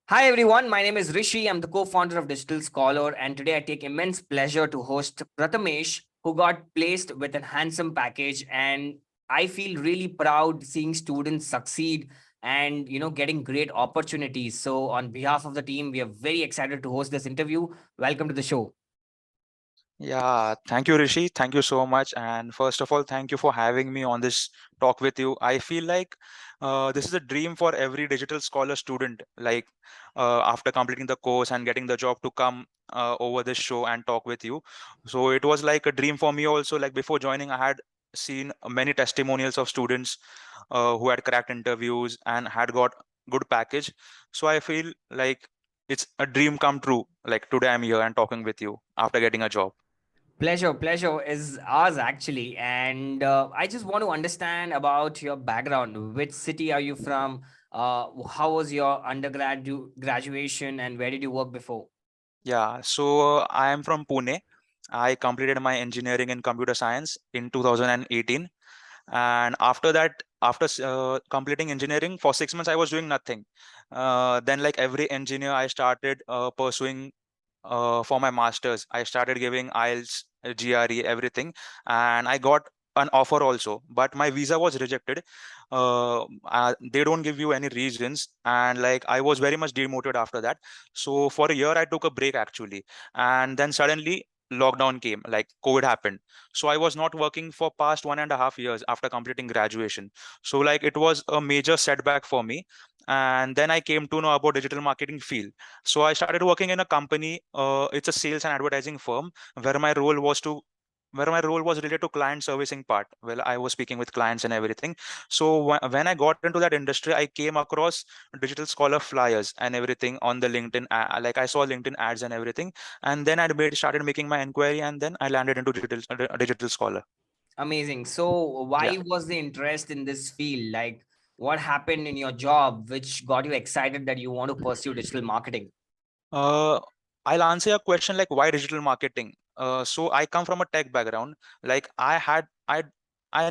Hi everyone, my name is Rishi. I'm the co-founder of Digital Scholar, and today I take immense pleasure to host Prathamesh, who got placed with a handsome package. And I feel really proud seeing students succeed and getting great opportunities. So, on behalf of the team, we are very excited to host this interview. Welcome to the show. Yeah, thank you, Rishi. Thank you so much. And first of all, thank you for having me on this talk with you. I feel like this is a dream for every digital scholar student. After completing the course and getting the job to come over this show and talk with you. So it was like a dream for me also. Like before joining, I had seen many testimonials of students who had cracked interviews and had got good package. So I feel like it's a dream come true. Like today I'm here and talking with you after getting a job. Pleasure is ours actually. And I just want to understand about your background. Which city are you from? How was your graduation, and where did you work before? Yeah, so I am from Pune. I completed my engineering in computer science in 2018. And after that, after completing engineering for 6 months, I was doing nothing. Then, like every engineer, I started pursuing for my masters. I started giving IELTS, GRE, everything, and I got an offer also, but my visa was rejected. They don't give you any reasons, and like I was very much demotivated after that. So for a year, I took a break actually, and then suddenly lockdown came, like COVID happened. So I was not working for past 1.5 years after completing graduation. So like it was a major setback for me. And then I came to know about digital marketing field. So I started working in a company. It's a sales and advertising firm where my role was to where my role was related to client servicing part. Well, I was speaking with clients and everything. So when I got into that industry, I came across digital scholar flyers and everything on the LinkedIn. Like I saw LinkedIn ads and everything, and then started making my inquiry, and then I landed into digital scholar. Amazing. So, why Yeah. was the interest in this field? Like, what happened in your job which got you excited that you want to pursue digital marketing? Uh, I'll answer your question like why digital marketing. So I come from a tech background. Like I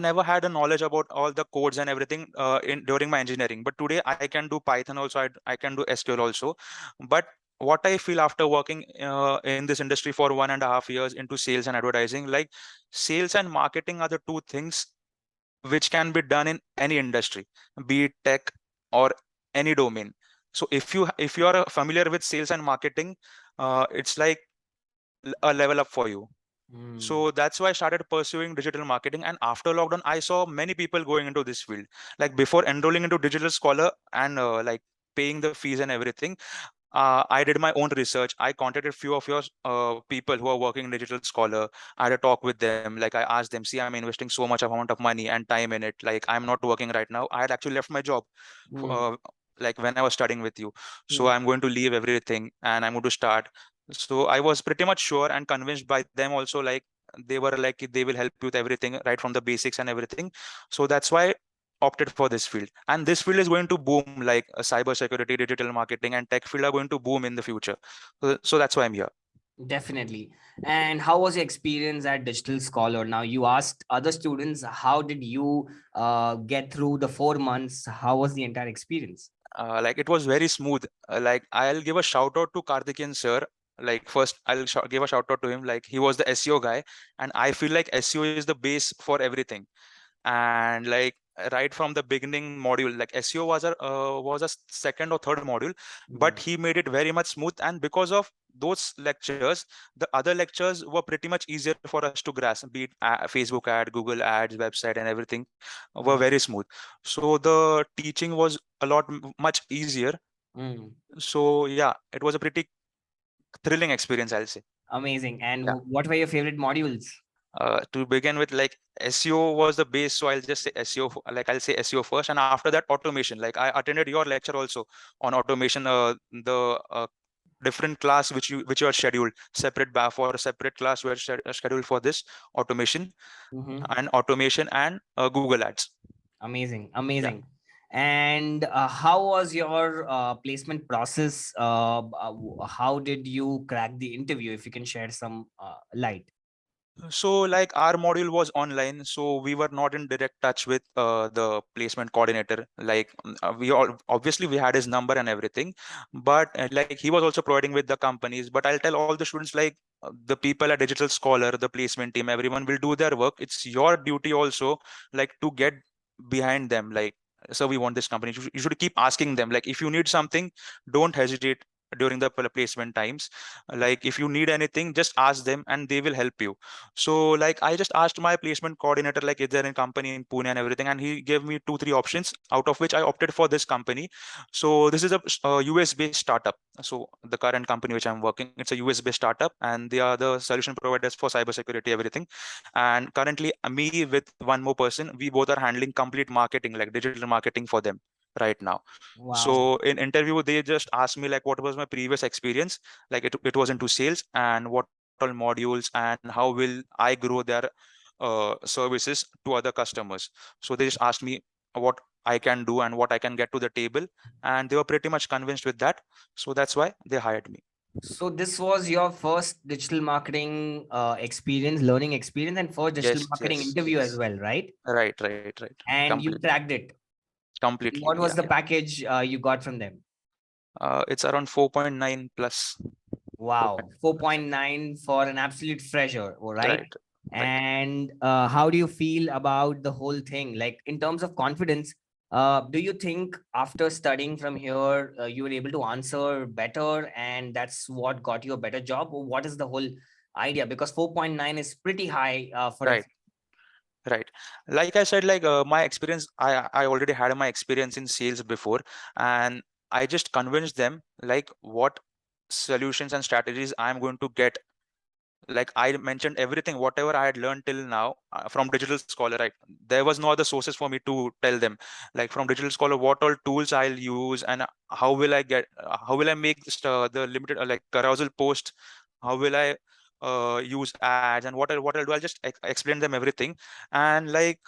never had a knowledge about all the codes and everything in during my engineering. But today I can do Python also. I can do SQL also. But what I feel after working in this industry for 1.5 years into sales and advertising, like sales and marketing are the two things which can be done in any industry, be it tech or any domain. So if you are familiar with sales and marketing, it's like a level up for you. Hmm. So that's why I started pursuing digital marketing. And after lockdown, I saw many people going into this field. Like before enrolling into Digital Scholar and like paying the fees and everything, I did my own research. I contacted few of your people who are working in Digital Scholar. I had a talk with them. Like I asked them, see, I'm investing so much amount of money and time in it. Like I'm not working right now. I had actually left my job, Hmm. uh, like when I was studying with you. So Hmm. I'm going to leave everything and I'm going to start. So I was pretty much sure and convinced by them also. Like they were like they will help you with everything right from the basics and everything. So that's why opted for this field, and this field is going to boom, like cyber security, digital marketing, and tech field are going to boom in the future. So that's why I'm here. Definitely. And how was your experience at Digital Scholar? Now, you asked other students, how did you get through the 4 months? How was the entire experience? Like it was very smooth. Like I'll give a shout out to Karthikeyan sir. Like first I'll give a shout out to him. Like he was the SEO guy, and I feel like SEO is the base for everything. And like right from the beginning module, like SEO was a second or third module, but Hmm. he made it very much smooth. And because of those lectures, the other lectures were pretty much easier for us to grasp, be it Facebook ad, Google ads, website, and everything were Hmm. very smooth. So the teaching was a lot much easier. Hmm. So yeah, it was a pretty thrilling experience, I'll say. Amazing. And Yeah. what were your favorite modules? To begin with, like SEO was the base, so I'll just say SEO. Like I'll say SEO first, and after that, automation. Like I attended your lecture also on automation. The different class which you are scheduled separate for a separate class were scheduled for this automation Hmm. and Google Ads. Amazing, Yeah. amazing. And how was your placement process? How did you crack the interview? If you can share some light. So like our module was online, so we were not in direct touch with the placement coordinator. Like we all obviously we had his number and everything, but like he was also providing with the companies. But I'll tell all the students like the people at Digital Scholar, the placement team, everyone will do their work. It's your duty also like to get behind them. Like, so we want this company. You should keep asking them. Like if you need something, don't hesitate during the placement times. Like if you need anything, just ask them and they will help you. So like I just asked my placement coordinator, like, is there a company in Pune and everything? And he gave me 2, 3 options, out of which I opted for this company. So this is a US based startup. So the current company which I'm working, it's a US based startup, and they are the solution providers for cybersecurity, everything. And currently, me with one more person, we both are handling complete marketing, like digital marketing for them right now. Wow. So in interview, they just asked me like what was my previous experience, like it was into sales, and what all modules and how will I grow their services to other customers. So they just asked me what I can do and what I can get to the table, and they were pretty much convinced with that. So that's why they hired me. So this was your first digital marketing experience, learning experience, and first digital Yes, marketing yes, interview as yes. well, right? Right. And you Completely, cracked it. completely. What was Yeah, the yeah. package you got from them? It's around 4.9 plus. 4. Wow, 4.9 for an absolute fresher, all right? Right, right. And how do you feel about the whole thing? Like in terms of confidence, do you think after studying from here, you were able to answer better and that's what got you a better job? Or what is the whole idea? Because 4.9 is pretty high for a. Right. Right. Like I said, like my experience, I already had my experience in sales before, and I just convinced them like what solutions and strategies I'm going to get. Like I mentioned everything, whatever I had learned till now from Digital Scholar, right? There was no other sources for me to tell them. Like from Digital Scholar, what all tools I'll use and how will I make the limited like carousel post? How will I use ads and what I'll do? I'll just explain them everything, and like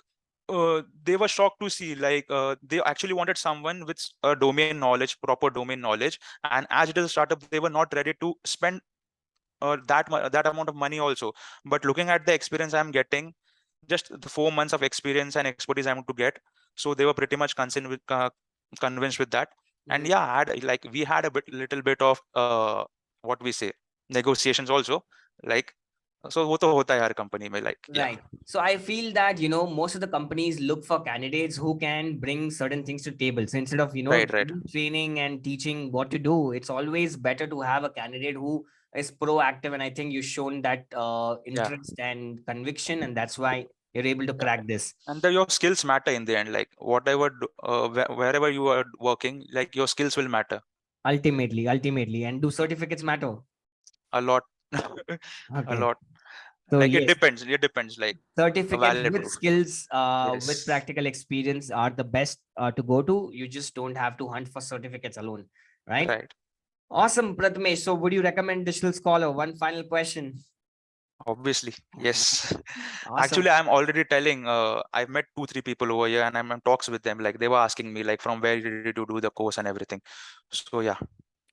they were shocked to see like they actually wanted someone with domain knowledge, proper domain knowledge, and as it is a startup, they were not ready to spend that amount of money also. But looking at the experience I'm getting, just the 4 months of experience and expertise I'm to get, so they were pretty much convinced with that. And Mhm. yeah, I had like we had a little bit of what we say, negotiations also, like, so वो तो होता है हर company में, like, yeah. Right. So I feel that, most of the companies look for candidates who can bring certain things to table. So instead of, Right. training and teaching what to do, it's always better to have a candidate who is proactive. And I think you've shown that Yeah, interest and conviction, and that's why you're able to yeah. crack this. And your skills matter in the end, like whatever wherever you are working, like your skills will matter Ultimately. And do certificates matter? a lot. A Okay. lot. So Like yes, it depends, like a certificates valid with proof. skills, with Yes. practical experience are the best to go to. You just don't have to hunt for certificates alone, right? Right. Awesome, Prathamesh. So, would you recommend Digital Scholar? One final question. Obviously, yes. Awesome. Actually, I'm already telling. I've met 2, 3 people over here, and I'm in talks with them. Like they were asking me, like, from where did you do the course and everything. So yeah,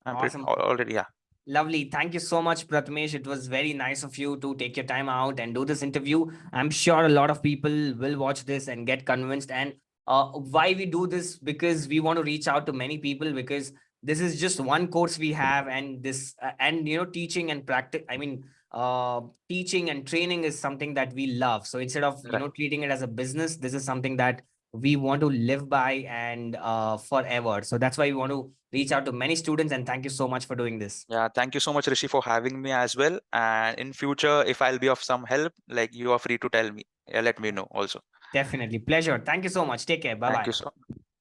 I'm Awesome. already, yeah. Lovely. Thank you so much, Prathamesh. It was very nice of you to take your time out and do this interview. I'm sure a lot of people will watch this and get convinced. And why we do this? Because we want to reach out to many people, because this is just one course we have, and this and teaching and practice. I mean, teaching and training is something that we love. So instead of Right. treating it as a business, this is something that we want to live by and forever. So that's why we want to reach out to many students. And thank you so much for doing this. Yeah. Thank you so much, Rishi, for having me as well. And in future, if I'll be of some help, like you are free to tell me. Yeah, let me know also. Definitely. Pleasure. Thank you so much. Take care. Bye Thank bye. you so.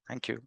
Thank you.